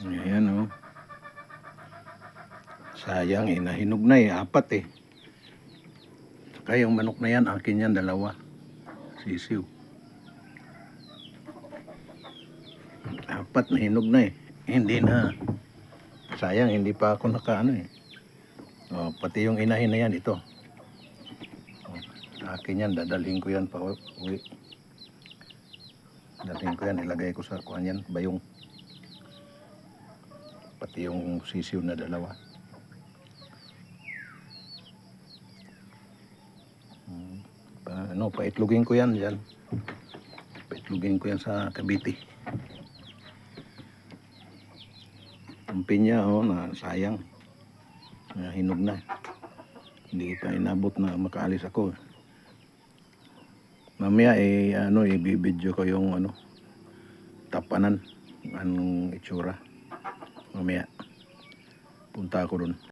Ayan oh. Sayang eh, nahinog na eh, 4 eh. Saka yung manok na yan, akin yan, 2. Sisiw. 4 nahinog na eh. Hindi na. Sayang, hindi pa ako nakaano eh. Oh, pati yung inahin na yan, ito. Oh, akin yan, dadalhin ko yan pa uwi. Dadalhin ko yan, ilagay ko sa kuhan yan, bayong. Pati yung sisiw na 2. Paitlogin ko yan dyan. Paitlogin ko yan sa Cavite. Ang pinya oh, na sayang. Hinog na. Hindi pa inabot na makaalis ako. Mamaya i-video ko yung tapanan, anong itsura. Mamaya punta ako dun.